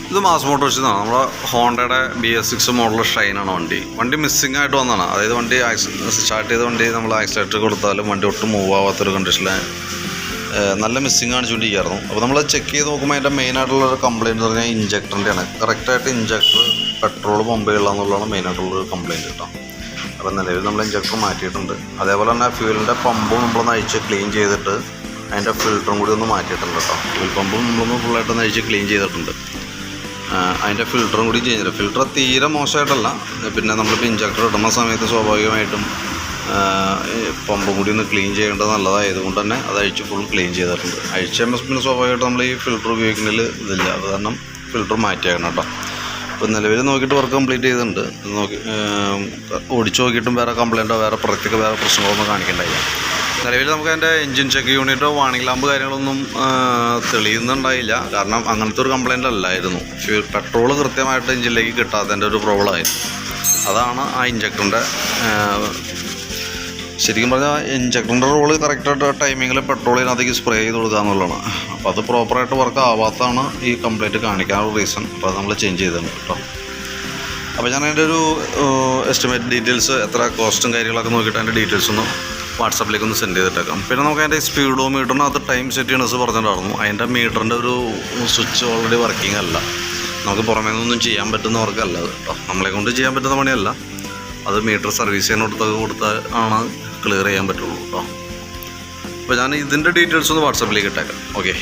ഇത് മാസ് മോട്ടോഴ്സിൽ നിന്നാണ്. നമ്മുടെ ഹോണ്ടയുടെ BS6 മോഡൽ ഷൈനാണ് വണ്ടി മിസ്സിങ് ആയിട്ട് വന്നതാണ്. അതായത് വണ്ടി സ്റ്റാർട്ട് ചെയ്ത വണ്ടി നമ്മൾ ആക്സിലേറ്റർ കൊടുത്താലും വണ്ടി ഒട്ടും മൂവ് ആവാത്തൊരു കണ്ടീഷനിൽ നല്ല മിസ്സിങ് കാണിച്ചുകൊണ്ടിരിക്കുകയായിരുന്നു. അപ്പോൾ നമ്മൾ ചെക്ക് ചെയ്ത് നോക്കുമ്പോൾ അതിൻ്റെ മെയിനായിട്ടുള്ളൊരു കംപ്ലയിൻറ്റ് എന്ന് പറഞ്ഞാൽ ഇഞ്ചക്ടറിൻ്റെയാണ്. കറക്റ്റായിട്ട് ഇഞ്ചക്ടർ പെട്രോൾ പമ്പ് ചെയ്യുക എന്നുള്ളതാണ് മെയിനായിട്ടുള്ളൊരു കംപ്ലയിൻറ്റ് കേട്ടോ. അപ്പോൾ നിലവിൽ നമ്മൾ ഇഞ്ചക്ടർ മാറ്റിയിട്ടുണ്ട്. അതേപോലെ തന്നെ ഫ്യൂലിൻ്റെ പമ്പും നമ്മളൊന്ന് അഴിച്ച് ക്ലീൻ ചെയ്തിട്ട് അതിൻ്റെ ഫിൽറ്ററും കൂടി ഒന്ന് മാറ്റിയിട്ടുണ്ട് കേട്ടോ. ഫ്യൂൽ പമ്പും നമ്മളൊന്ന് ഫുള്ളായിട്ടൊന്ന് അഴിച്ച് ക്ലീൻ ചെയ്തിട്ടുണ്ട്. അതിൻ്റെ ഫിൽറ്ററും കൂടി ചെയ്തിട്ടുണ്ട്. ഫിൽറ്റർ തീരെ മോശമായിട്ടല്ല, പിന്നെ നമ്മളിപ്പോൾ ഇഞ്ചക്ടർ ഇടുന്ന സമയത്ത് സ്വാഭാവികമായിട്ടും പമ്പും കൂടി ഒന്ന് ക്ലീൻ ചെയ്യേണ്ടത് നല്ലതായതുകൊണ്ട് തന്നെ അത് അഴിച്ച് ഫുൾ ക്ലീൻ ചെയ്തിട്ടുണ്ട്. അഴിച്ച് പിന്നെ സ്വാഭാവികമായിട്ടും നമ്മൾ ഈ ഫിൽറ്റർ ഉപയോഗിക്കുന്നതിൽ ഇതില്ല, അത് കാരണം ഫിൽറ്റർ മാറ്റിയേക്കണം കേട്ടോ. ഇപ്പോൾ നിലവിൽ നോക്കിയിട്ട് വർക്ക് കംപ്ലീറ്റ് ചെയ്തിട്ടുണ്ട്. ഓടിച്ച് നോക്കിയിട്ടും വേറെ കംപ്ലയിൻറ്റോ വേറെ പുറത്തേക്ക് വേറെ പ്രശ്നങ്ങളൊന്നും കാണിക്കണ്ടായില്ല. നിലവിൽ നമുക്ക് അതിൻ്റെ എൻജിൻ ചെക്ക് യൂണിറ്റോ വാണിംഗ് ലാമ്പ് കാര്യങ്ങളൊന്നും തെളിയുന്നുണ്ടായില്ല. കാരണം അങ്ങനത്തെ ഒരു കംപ്ലയിൻ്റ് അല്ലായിരുന്നു. പെട്രോൾ കൃത്യമായിട്ട് എൻജിനിലേക്ക് കിട്ടാത്തതിൻ്റെ ഒരു പ്രോബ്ലം ആയിരുന്നു. അതാണ് ആ ഇഞ്ചക്ടറിൻ്റെ ശരിക്കും പറഞ്ഞാൽ ഇഞ്ചക്ടറിൻ്റെ റോള് കറക്റ്റായിട്ട് ടൈമിങ്ങിൽ പെട്രോൾ ഇതിനകത്തേക്ക് സ്പ്രേ ചെയ്ത് കൊടുക്കുക എന്നുള്ളതാണ്. അപ്പോൾ അത് പ്രോപ്പറായിട്ട് വർക്ക് ആവാത്തതാണ് ഈ കംപ്ലയിൻറ്റ് കാണിക്കാനുള്ള റീസൺ. അപ്പോൾ അത് നമ്മൾ ചേഞ്ച് ചെയ്തിട്ടുണ്ട് കേട്ടോ. അപ്പോൾ ഞാൻ അതിൻ്റെ ഒരു എസ്റ്റിമേറ്റ് ഡീറ്റെയിൽസ് എത്ര കോസ്റ്റും കാര്യങ്ങളൊക്കെ നോക്കിയിട്ട് അതിൻ്റെ ഡീറ്റെയിൽസ് ഒന്ന് വാട്സാപ്പിലേക്ക് ഒന്ന് സെൻഡ് ചെയ്തിട്ടേക്കാം. പിന്നെ നമുക്ക് അതിൻ്റെ സ്പീഡോ മീറ്ററിന് അത് ടൈം സെറ്റ് ചെയ്യണമെന്ന് പറഞ്ഞിട്ടുണ്ടായിരുന്നു. അതിൻ്റെ മീറ്ററിൻ്റെ ഒരു സ്വിച്ച് ഓൾറെഡി വർക്കിംഗ് അല്ല. നമുക്ക് പുറമേ നിന്നൊന്നും ചെയ്യാൻ പറ്റുന്ന വർക്കല്ല അത് കേട്ടോ. നമ്മളെ കൊണ്ട് ചെയ്യാൻ പറ്റുന്ന പണിയല്ല. അത് മീറ്റർ സർവീസ് ചെയ്യാൻ കൊടുത്താൽ ആണ് ക്ലിയർ ചെയ്യാൻ പറ്റുള്ളൂ കേട്ടോ. അപ്പോൾ ഞാൻ ഇതിൻ്റെ ഡീറ്റെയിൽസ് ഒന്ന് വാട്സാപ്പിലേക്ക് ഇട്ടേക്കാം. ഓക്കെ.